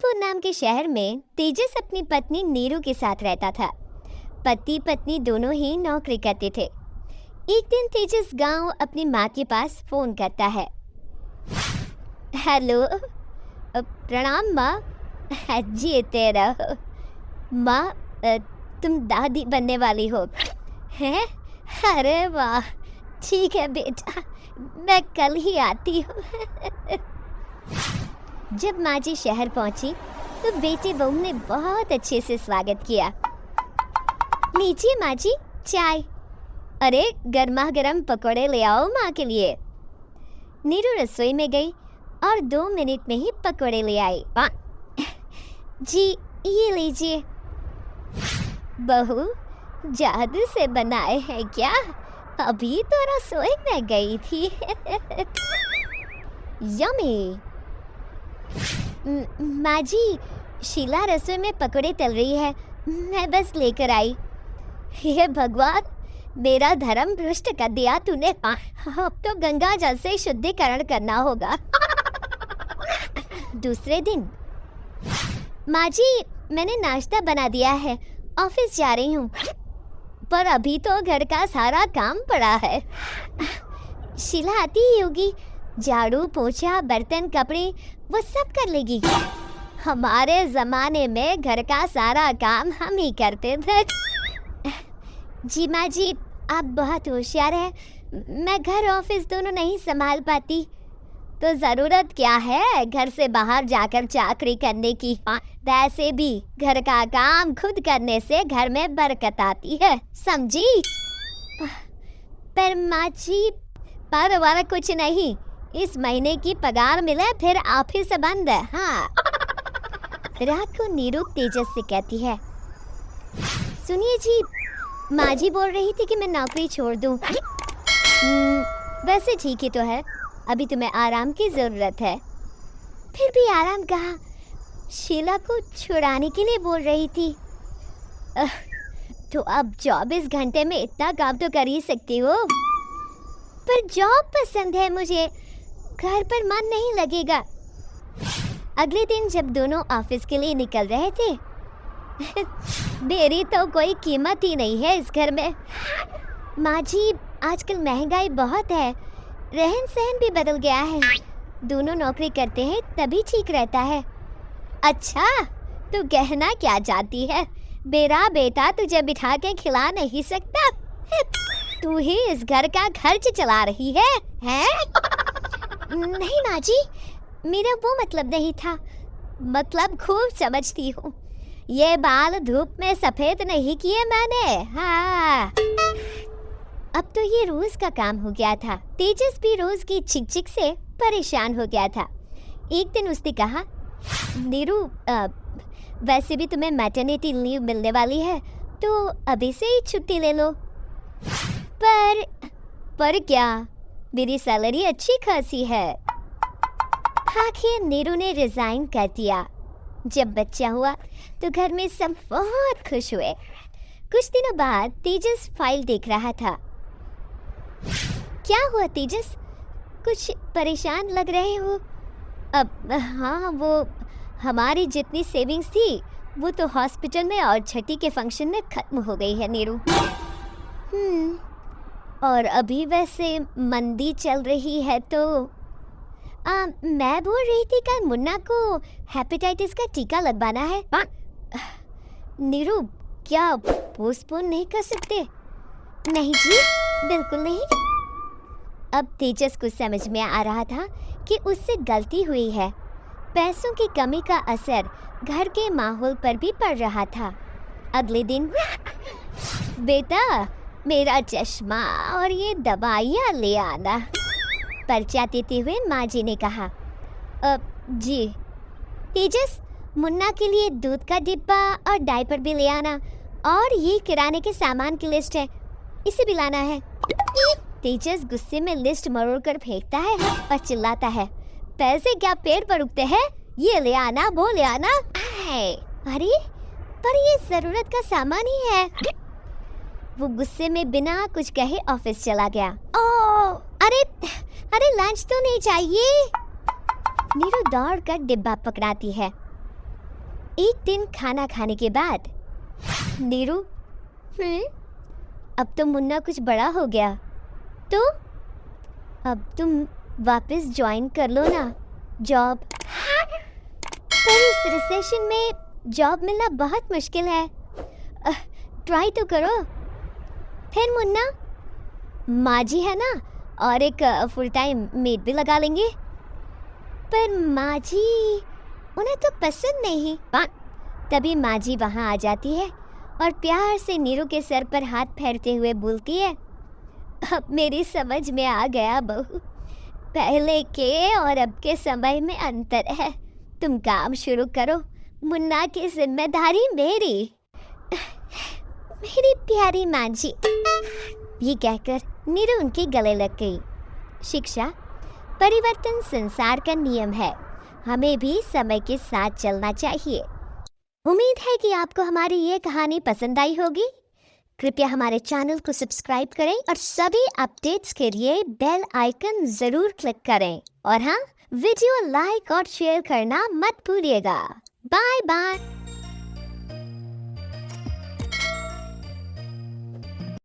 रायपुर नाम के शहर में तेजस अपनी पत्नी नीरू के साथ रहता था। पति पत्नी दोनों ही नौकरी करते थे। एक दिन तेजस गांव अपनी माँ के पास फोन करता है। हेलो, प्रणाम माँ। जीते रहो माँ, तुम दादी बनने वाली हो हैं? अरे वाह, ठीक है बेटा, मैं कल ही आती हूँ। जब माँ जी शहर पहुँची तो बेटे बहू ने बहुत अच्छे से स्वागत किया। लीजिए माँ जी चाय। अरे गर्मा गर्म पकौड़े ले आओ माँ के लिए। नीरू रसोई में गई और 2 मिनट में ही पकौड़े ले आई। जी ये लीजिए। बहू जादू से बनाए हैं क्या? अभी तो रसोई में गई थी। यम्मी। माँ जी, शीला रसोई में पकौड़े तल रही है, मैं बस लेकर आई। हे भगवान, मेरा धर्म भ्रष्ट कर दिया तूने। अब तो गंगा जल से शुद्धिकरण करना होगा। दूसरे दिन, माँ जी मैंने नाश्ता बना दिया है, ऑफिस जा रही हूँ, पर अभी तो घर का सारा काम पड़ा है। शीला आती ही होगी, झाड़ू पोछा बर्तन कपड़े वो सब कर लेगी। हमारे ज़माने में घर का सारा काम हम ही करते थे। जी माँ जी, आप बहुत होशियार हैं। मैं घर ऑफिस दोनों नहीं संभाल पाती, तो ज़रूरत क्या है घर से बाहर जाकर चाकरी करने की। वैसे भी घर का काम खुद करने से घर में बरकत आती है, समझी? पर माँ जी, पर वाला कुछ नहीं, इस महीने की पगार मिले फिर ऑफिस बंद है। हाँ। रात को नीरू तेजस से कहती है, सुनिए जी, माँ जी बोल रही थी कि मैं नौकरी छोड़ दूँ। वैसे ठीक ही तो है, अभी तुम्हें आराम की ज़रूरत है। फिर भी आराम कहाँ, शीला को छुड़ाने के लिए बोल रही थी। तो अब 24 घंटे में इतना काम तो कर ही सकती हो। पर जॉब पसंद है मुझे, घर पर मन नहीं लगेगा। अगले दिन जब दोनों ऑफिस के लिए निकल रहे थे, मेरी तो कोई कीमत ही नहीं है इस घर में। माँ जी, आजकल महंगाई बहुत है, रहन सहन भी बदल गया है। दोनों नौकरी करते हैं तभी ठीक रहता है। अच्छा, तू कहना क्या चाहती है? मेरा बेटा तुझे बिठा के खिला नहीं सकता? तू ही इस घर का खर्च चला रही है, हैं? नहीं माँ जी, मेरा वो मतलब नहीं था। मतलब खूब समझती हूँ, ये बाल धूप में सफ़ेद नहीं किए मैंने। हाँ, अब तो ये रोज का काम हो गया था। तेजस भी रोज की चिक चिक से परेशान हो गया था। एक दिन उसने कहा, नीरू, वैसे भी तुम्हें मैटरनिटी लीव मिलने वाली है, तो अभी से ही छुट्टी ले लो। पर क्या, मेरी सैलरी अच्छी खासी है। आखिर नीरू ने रिजाइन कर दिया। जब बच्चा हुआ तो घर में सब बहुत खुश हुए। कुछ दिनों बाद तेजस फाइल देख रहा था। क्या हुआ तेजस, कुछ परेशान लग रहे हो? अब हाँ, वो हमारी जितनी सेविंग्स थी वो तो हॉस्पिटल में और छठी के फंक्शन में ख़त्म हो गई है नीरू। और अभी वैसे मंदी चल रही है तो मैं बोल रही थी कल मुन्ना को हेपेटाइटिस का टीका लगवाना है। नीरू, क्या पोस्टपोन नहीं कर सकते? नहीं जी, बिल्कुल नहीं। अब तेजस को समझ में आ रहा था कि उससे गलती हुई है। पैसों की कमी का असर घर के माहौल पर भी पड़ रहा था। अगले दिन, बेटा मेरा चश्मा और ये दवाइयाँ ले आना, पर्चा देते हुए माँ जी ने कहा। जी। तेजस, मुन्ना के लिए दूध का डिब्बा और डायपर भी ले आना, और ये किराने के सामान की लिस्ट है, इसे भी लाना है। तेजस गुस्से में लिस्ट मरोड़ कर फेंकता है और चिल्लाता है, पैसे क्या पेड़ पर उगते हैं? ये ले आना, वो ले आना। अरे पर ये जरूरत का सामान ही है। वो गुस्से में बिना कुछ कहे ऑफिस चला गया। अरे लंच तो नहीं चाहिए? नीरू दौड़ कर डिब्बा पकड़ाती है। एक दिन खाना खाने के बाद नीरू, अब तो मुन्ना कुछ बड़ा हो गया, तो अब तुम वापस ज्वाइन कर लो ना जॉब। पर इस रिसेशन में जॉब मिलना बहुत मुश्किल है, ट्राई तो करो। फिर मुन्ना, माँ जी है ना, और एक फुल टाइम मेड भी लगा लेंगे। पर माँ जी, उन्हें तो पसंद नहीं। तभी माँ जी वहाँ आ जाती है और प्यार से नीरू के सर पर हाथ फेरते हुए बोलती है, अब मेरी समझ में आ गया बहू, पहले के और अब के समय में अंतर है। तुम काम शुरू करो, मुन्ना की जिम्मेदारी मेरी। मेरी प्यारी माँ जी, ये कहकर नीरू उनके गले लग गई। शिक्षा, परिवर्तन संसार का नियम है, हमें भी समय के साथ चलना चाहिए। उम्मीद है कि आपको हमारी ये कहानी पसंद आई होगी। कृपया हमारे चैनल को सब्सक्राइब करें और सभी अपडेट्स के लिए बेल आइकन ज़रूर क्लिक करें। और हाँ, वीडियो लाइक और शेयर करना मत भूलिएगा। Bye bye.